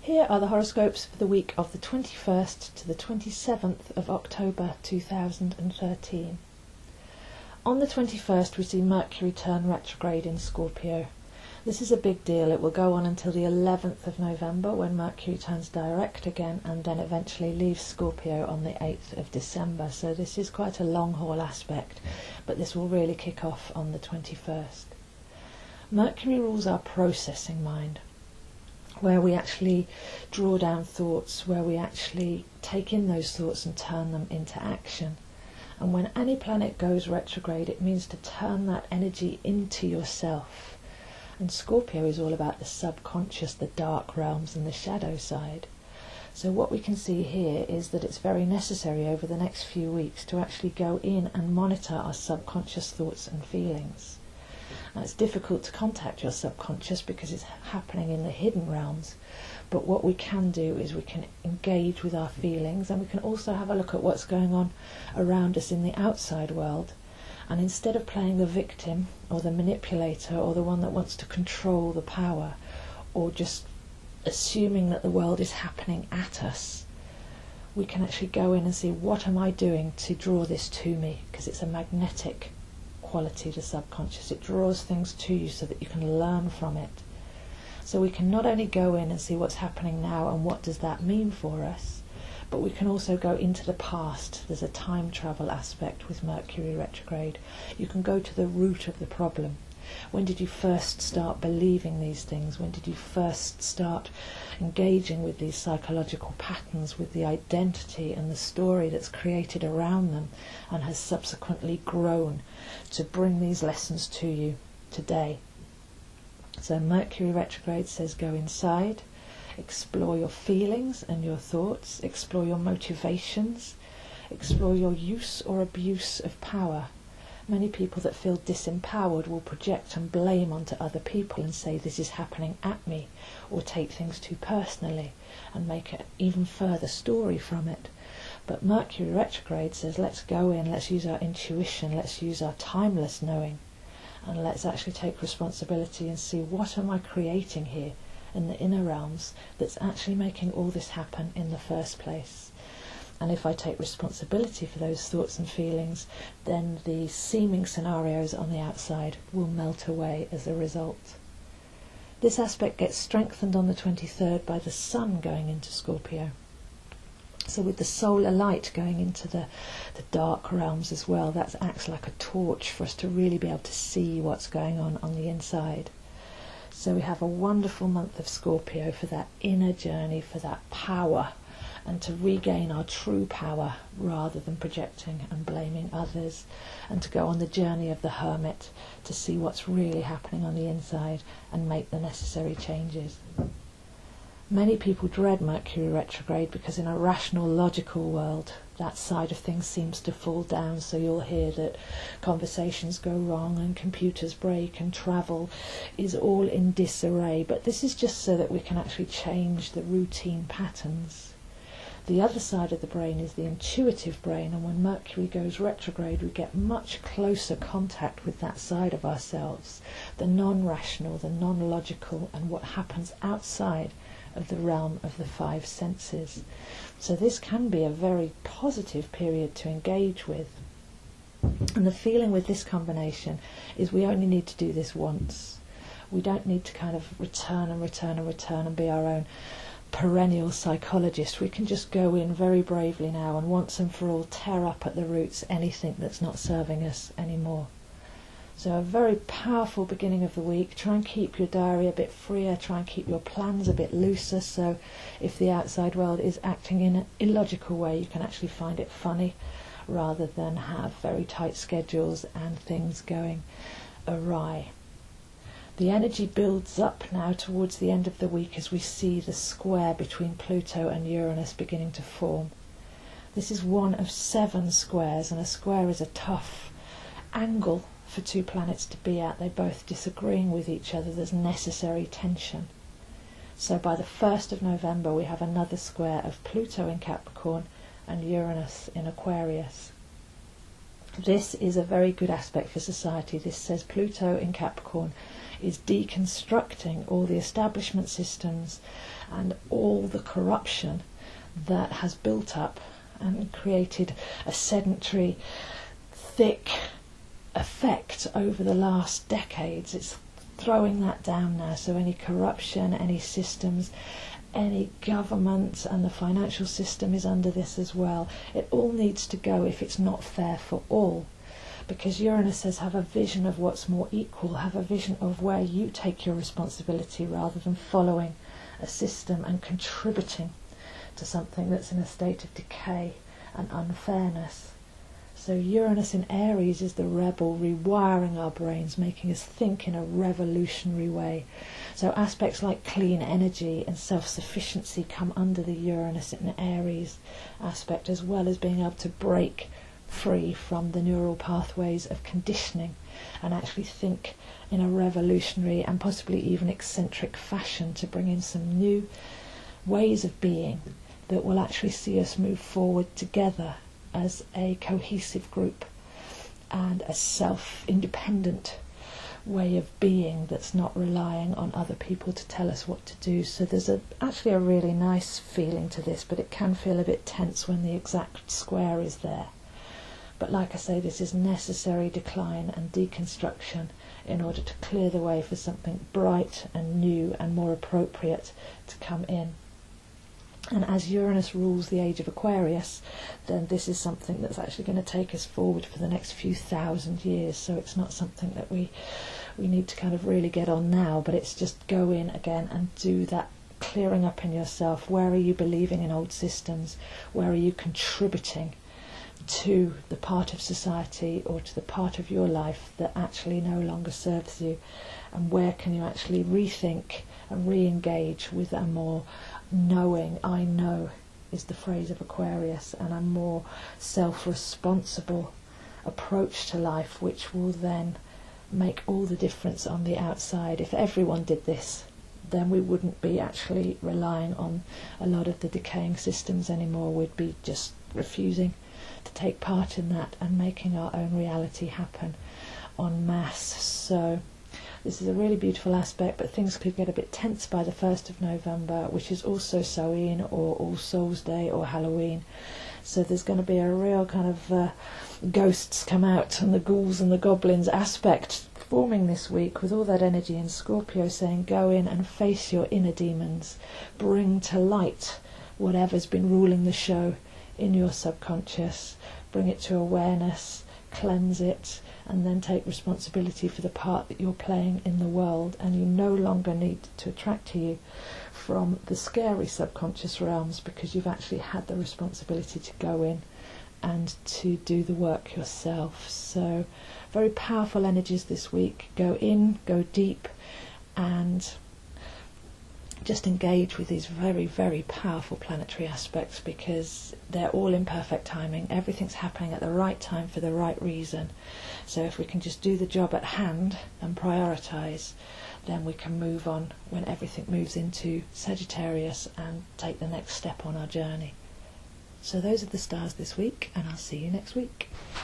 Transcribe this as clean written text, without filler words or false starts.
Here are the horoscopes for the week of the 21st to the 27th of October 2013. On the 21st we see Mercury turn retrograde in Scorpio. This is a big deal. It will go on until the 11th of November when Mercury turns direct again and then eventually leaves Scorpio on the 8th of December. So this is quite a long haul aspect, but this will really kick off on the 21st. Mercury rules our processing mind, where we actually draw down thoughts, where we actually take in those thoughts and turn them into action. And when any planet goes retrograde, it means to turn that energy into yourself. And Scorpio is all about the subconscious, the dark realms and the shadow side. So what we can see here is that it's very necessary over the next few weeks to actually go in and monitor our subconscious thoughts and feelings. Now, it's difficult to contact your subconscious because it's happening in the hidden realms, but what we can do is we can engage with our feelings, and we can also have a look at what's going on around us in the outside world. And instead of playing the victim or the manipulator or the one that wants to control the power, or just assuming that the world is happening at us, we can actually go in and see, what am I doing to draw this to me? Because it's a magnetic quality to subconscious. It draws things to you so that you can learn from it. So we can not only go in and see what's happening now and what does that mean for us, but we can also go into the past. There's a time travel aspect with Mercury retrograde. You can go to the root of the problem. When did you first start believing these things? When did you first start engaging with these psychological patterns, with the identity and the story that's created around them and has subsequently grown to bring these lessons to you today? So Mercury retrograde says go inside, explore your feelings and your thoughts, explore your motivations, explore your use or abuse of power. Many people that feel disempowered will project and blame onto other people and say this is happening at me, or take things too personally and make an even further story from it. But Mercury retrograde says let's go in, let's use our intuition, let's use our timeless knowing, and let's actually take responsibility and see, what am I creating here in the inner realms that's actually making all this happen in the first place? And if I take responsibility for those thoughts and feelings, then the seeming scenarios on the outside will melt away as a result. This aspect gets strengthened on the 23rd by the Sun going into Scorpio. So with the solar light going into the dark realms as well, that acts like a torch for us to really be able to see what's going on the inside. So we have a wonderful month of Scorpio for that inner journey, for that power, and to regain our true power rather than projecting and blaming others, and to go on the journey of the hermit to see what's really happening on the inside and make the necessary changes. Many people dread Mercury retrograde because in a rational, logical world, that side of things seems to fall down. So you'll hear that conversations go wrong and computers break and travel is all in disarray. But this is just so that we can actually change the routine patterns. The other side of the brain is the intuitive brain, and when Mercury goes retrograde we get much closer contact with that side of ourselves, the non-rational, the non-logical, and what happens outside of the realm of the five senses. So this can be a very positive period to engage with. And the feeling with this combination is we only need to do this once. We don't need to kind of return and be our own perennial psychologist. We can just go in very bravely now and once and for all tear up at the roots anything that's not serving us anymore. So a very powerful beginning of the week. Try and keep your diary a bit freer, try and keep your plans a bit looser, so if the outside world is acting in an illogical way, you can actually find it funny rather than have very tight schedules and things going awry. The energy builds up now towards the end of the week as we see the square between Pluto and Uranus beginning to form. This is one of 7 squares, and a square is a tough angle for two planets to be at. They're both disagreeing with each other. There's necessary tension. So by the 1st of November we have another square of Pluto in Capricorn and Uranus in Aquarius. This is a very good aspect for society. This says Pluto in Capricorn is deconstructing all the establishment systems and all the corruption that has built up and created a sedentary, thick effect over the last decades. It's throwing that down now. So any corruption, any systems, any government, and the financial system is under this as well. It all needs to go if it's not fair for all. Because Uranus says have a vision of what's more equal, have a vision of where you take your responsibility rather than following a system and contributing to something that's in a state of decay and unfairness. So Uranus in Aries is the rebel, rewiring our brains, making us think in a revolutionary way. So aspects like clean energy and self-sufficiency come under the Uranus in Aries aspect, as well as being able to break free from the neural pathways of conditioning and actually think in a revolutionary and possibly even eccentric fashion to bring in some new ways of being that will actually see us move forward together as a cohesive group and a self-independent way of being that's not relying on other people to tell us what to do. So there's actually a really nice feeling to this, but it can feel a bit tense when the exact square is there. But like I say, this is necessary decline and deconstruction in order to clear the way for something bright and new and more appropriate to come in. And as Uranus rules the age of Aquarius, then this is something that's actually going to take us forward for the next few thousand years. So it's not something that we need to kind of really get on now, but it's just go in again and do that clearing up in yourself. Where are you believing in old systems? Where are you contributing to the part of society or to the part of your life that actually no longer serves you? And where can you actually rethink and re-engage with a more knowing, I know is the phrase of Aquarius, and a more self-responsible approach to life, which will then make all the difference on the outside. If everyone did this, then we wouldn't be actually relying on a lot of the decaying systems anymore. We'd be just refusing to take part in that and making our own reality happen en masse. So this is a really beautiful aspect, but things could get a bit tense by the 1st of November, which is also Samhain or All Souls Day or Halloween. So there's going to be a real kind of ghosts come out and the ghouls and the goblins aspect forming this week, with all that energy in Scorpio saying go in and face your inner demons, bring to light whatever's been ruling the show in your subconscious, bring it to awareness, cleanse it, and then take responsibility for the part that you're playing in the world. And you no longer need to attract to you from the scary subconscious realms, because you've actually had the responsibility to go in and to do the work yourself. So very powerful energies this week. Go in, go deep, and just engage with these very, very powerful planetary aspects, because they're all in perfect timing. Everything's happening at the right time for the right reason. So if we can just do the job at hand and prioritise, then we can move on when everything moves into Sagittarius and take the next step on our journey. So those are the stars this week, and I'll see you next week.